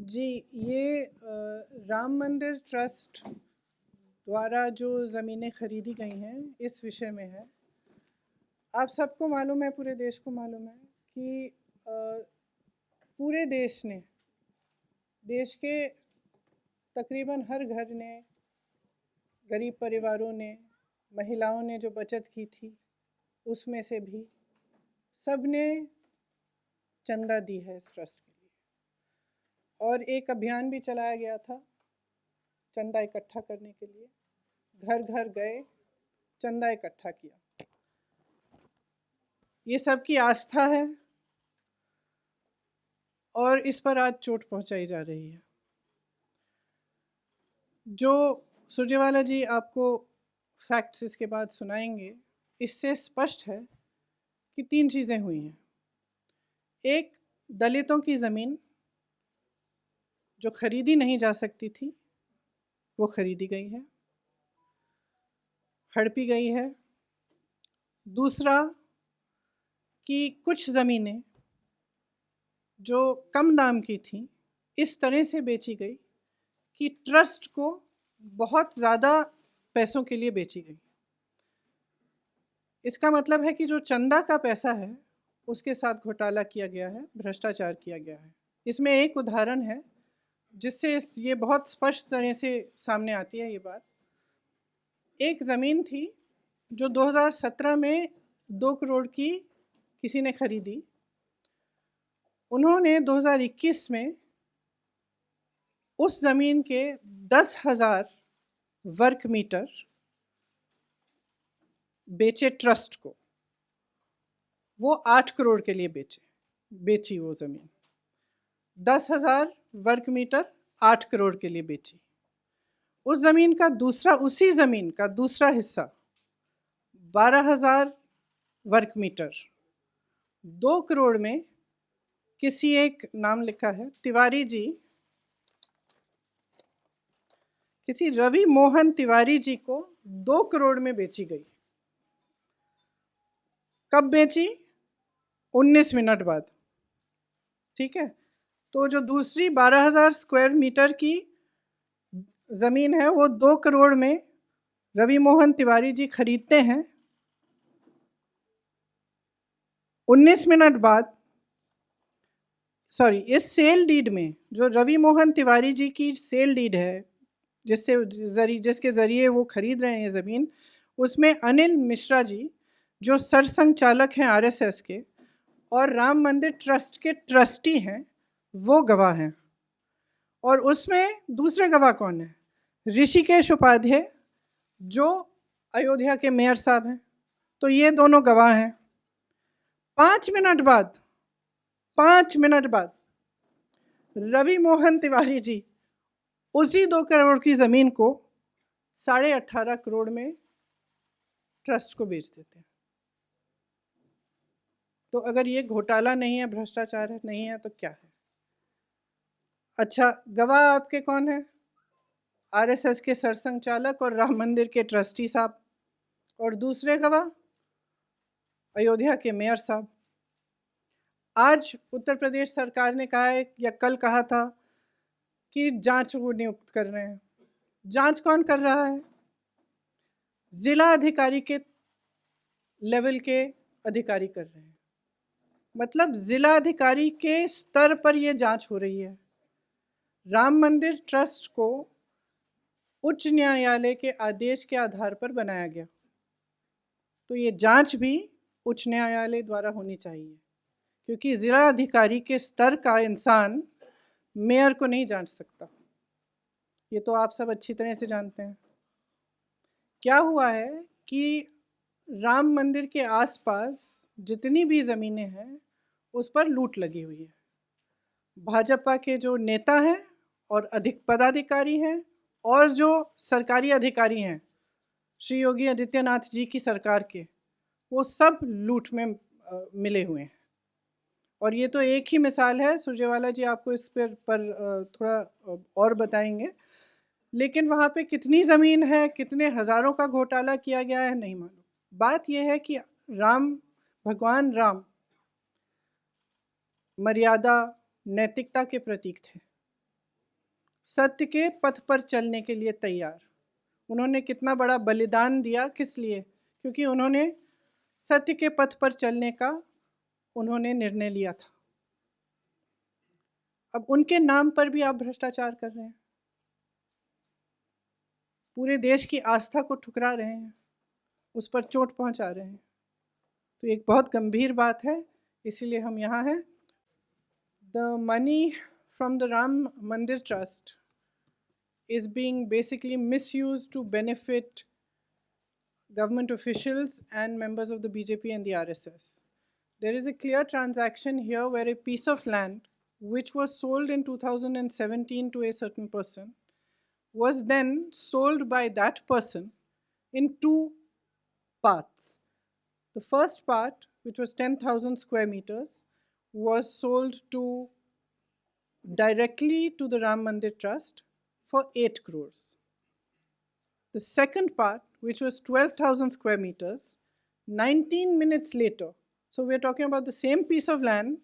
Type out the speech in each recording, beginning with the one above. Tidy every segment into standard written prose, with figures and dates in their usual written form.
जी, ये राम मंदिर ट्रस्ट द्वारा जो ज़मीनें खरीदी गई हैं इस विषय में है। आप सबको मालूम है, पूरे देश को मालूम है कि पूरे देश ने, देश के तकरीबन हर घर ने, गरीब परिवारों ने, महिलाओं ने जो बचत की थी उसमें से भी सब ने चंदा दी है इस ट्रस्ट के लिए। और एक अभियान भी चलाया गया था चंदा इकट्ठा करने के लिए। घर घर गए, चंदा इकट्ठा किया। ये सबकी आस्था है और इस पर आज चोट पहुंचाई जा रही है। जो सुरजेवाला जी आपको फैक्ट्स इसके बाद सुनाएंगे, इससे स्पष्ट है कि 3 चीज़ें हुई हैं। एक, दलितों की ज़मीन जो खरीदी नहीं जा सकती थी वो खरीदी गई है, हड़पी गई है। दूसरा कि कुछ ज़मीनें जो कम दाम की थी इस तरह से बेची गई कि ट्रस्ट को बहुत ज़्यादा पैसों के लिए बेची गई। इसका मतलब है कि जो चंदा का पैसा है उसके साथ घोटाला किया गया है, भ्रष्टाचार किया गया है। इसमें एक उदाहरण है जिससे ये बहुत स्पष्ट तरह से सामने आती है ये बात। एक ज़मीन थी जो 2017 में 2 करोड़ की किसी ने खरीदी। उन्होंने 2021 में उस ज़मीन के 10,000 वर्ग मीटर बेचे ट्रस्ट को। वो 8 करोड़ के लिए बेची वो ज़मीन। 10,000 वर्ग मीटर 8 करोड़ के लिए बेची। उस ज़मीन का उसी ज़मीन का दूसरा हिस्सा 12,000 वर्ग मीटर 2 करोड़ में किसी एक, नाम लिखा है तिवारी जी, किसी रवि मोहन तिवारी जी को 2 करोड़ में बेची गई। कब बेची? 19 मिनट बाद। ठीक है, तो जो दूसरी 12,000 स्क्वायर मीटर की ज़मीन है वो 2 करोड़ में रवि मोहन तिवारी जी खरीदते हैं। 19 मिनट बाद, इस सेल डीड में जो रवि मोहन तिवारी जी की सेल डीड है जिसके ज़रिए वो खरीद रहे हैं ये ज़मीन, उसमें अनिल मिश्रा जी जो सरसंघचालक हैं आरएसएस के और राम मंदिर ट्रस्ट के ट्रस्टी हैं, वो गवाह हैं। और उसमें दूसरे गवाह कौन है? ऋषिकेश उपाध्याय जो अयोध्या के मेयर साहब हैं। तो ये दोनों गवाह हैं। 5 मिनट बाद रवि मोहन तिवारी जी उसी 2 करोड़ की ज़मीन को 18.5 करोड़ में ट्रस्ट को बेच देते हैं। तो अगर ये घोटाला नहीं है, भ्रष्टाचार नहीं है, तो क्या है? अच्छा, गवाह आपके कौन है? आरएसएस के सरसंघचालक और राम मंदिर के ट्रस्टी साहब। और दूसरे गवाह अयोध्या के मेयर साहब। आज उत्तर प्रदेश सरकार ने कहा है, या कल कहा था, कि जांच वो नियुक्त कर रहे हैं। जांच कौन कर रहा है? जिला अधिकारी के लेवल के अधिकारी कर रहे हैं। मतलब जिला अधिकारी के स्तर पर ये जांच हो रही है। राम मंदिर ट्रस्ट को उच्च न्यायालय के आदेश के आधार पर बनाया गया, तो ये जांच भी उच्च न्यायालय द्वारा होनी चाहिए, क्योंकि जिला अधिकारी के स्तर का इंसान मेयर को नहीं जांच सकता। ये तो आप सब अच्छी तरह से जानते हैं। क्या हुआ है कि राम मंदिर के आसपास जितनी भी ज़मीनें हैं उस पर लूट लगी हुई है। भाजपा के जो नेता हैं और अधिक पदाधिकारी हैं और जो सरकारी अधिकारी हैं श्री योगी आदित्यनाथ जी की सरकार के, वो सब लूट में मिले हुए हैं। और ये तो एक ही मिसाल है, सुरजेवाला जी आपको इस पर थोड़ा और बताएंगे। लेकिन वहाँ पे कितनी ज़मीन है, कितने हज़ारों का घोटाला किया गया है, नहीं मालूम। बात यह है कि भगवान राम मर्यादा, नैतिकता के प्रतीक थे। सत्य के पथ पर चलने के लिए तैयार। उन्होंने कितना बड़ा बलिदान दिया, किस लिए? क्योंकि उन्होंने सत्य के पथ पर चलने का उन्होंने निर्णय लिया था। अब उनके नाम पर भी आप भ्रष्टाचार कर रहे हैं, पूरे देश की आस्था को ठुकरा रहे हैं, उस पर चोट पहुंचा रहे हैं। तो एक बहुत गंभीर बात है, इसीलिए हम यहाँ हैं। The money from the Ram मंदिर trust is being basically misused to benefit government officials and members of the BJP and the RSS. There is a clear transaction here where a piece of land, which was sold in 2017 to a certain person, was then sold by that person in two parts. The first part, which was 10,000 square meters, was sold directly to the Ram Mandir Trust for 8 crores. The second part, which was 12,000 square meters, 19 minutes later, so we're talking about the same piece of land,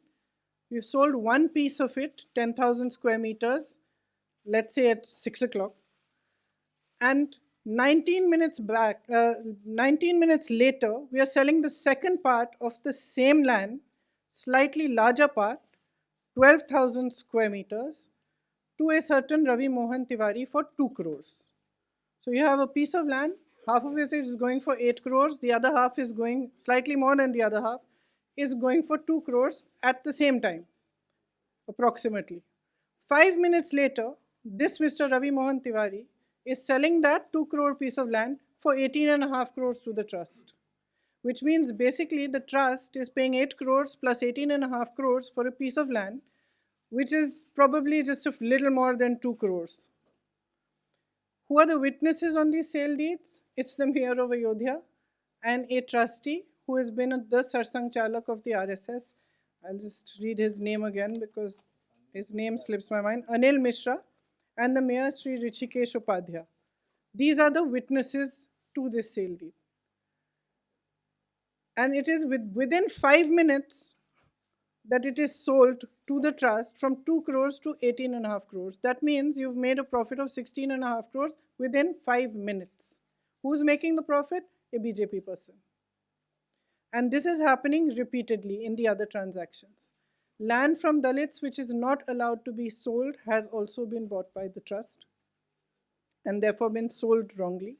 we've sold one piece of it, 10,000 square meters, let's say at 6 o'clock, and 19 minutes later, we are selling the second part of the same land, slightly larger part, 12,000 square meters, to a certain Ravi Mohan Tiwari for 2 crores. So you have a piece of land, half of it is going for 8 crores, the other half is going, slightly more than the other half, is going for 2 crores at the same time, approximately. 5 minutes later, this Mr. Ravi Mohan Tiwari is selling that 2 crore piece of land for 18.5 crores to the trust, which means basically the trust is paying 8 crores plus 18.5 crores for a piece of land, which is probably just a little more than 2 crores. Who are the witnesses on these sale deeds? It's the mayor of Ayodhya and a trustee who has been the Sarsang Chalak of the RSS. I'll just read his name again because his name slips my mind. Anil Mishra and the mayor Sri Rishikesh Upadhyay. These are the witnesses to this sale deed. And it is within 5 minutes that it is sold to the trust from 2 crores to 18.5 crores. That means you've made a profit of 16.5 crores within 5 minutes. Who's making the profit? A BJP person. And this is happening repeatedly in the other transactions. Land from Dalits, which is not allowed to be sold, has also been bought by the trust and therefore been sold wrongly.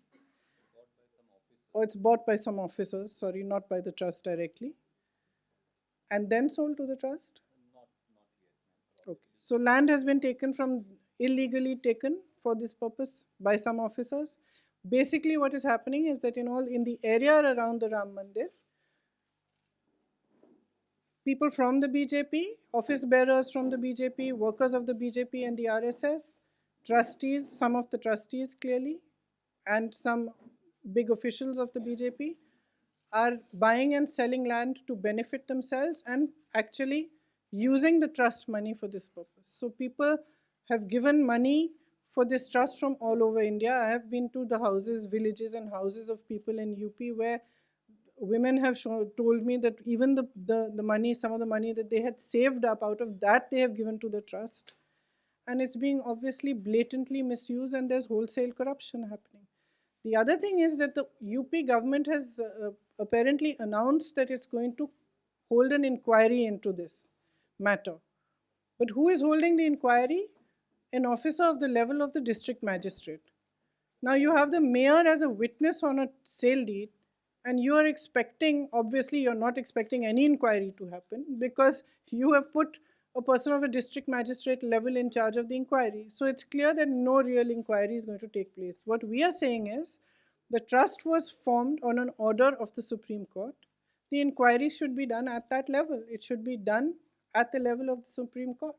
Or it's bought by some officers, sorry, not by the trust directly. And then sold to the trust? Not yet. Okay. So land has been taken illegally taken for this purpose by some officers. Basically what is happening is that in the area around the Ram Mandir, people from the BJP, office bearers from the BJP, workers of the BJP and the RSS, trustees, some of the trustees clearly, and some big officials of the BJP, are buying and selling land to benefit themselves and actually using the trust money for this purpose. So people have given money for this trust from all over India. I have been to the houses, villages and houses of people in UP where women have told me that even the money, some of the money that they had saved up, out of that they have given to the trust. And it's being obviously blatantly misused and there's wholesale corruption happening. The other thing is that the UP government has apparently announced that it's going to hold an inquiry into this matter. But who is holding the inquiry? An officer of the level of the district magistrate. Now you have the mayor as a witness on a sale deed, and you are expecting, obviously you're not expecting any inquiry to happen because you have put a person of a district magistrate level in charge of the inquiry. So it's clear that no real inquiry is going to take place. What we are saying is, the trust was formed on an order of the Supreme Court. The inquiry should be done at that level. It should be done at the level of the Supreme Court.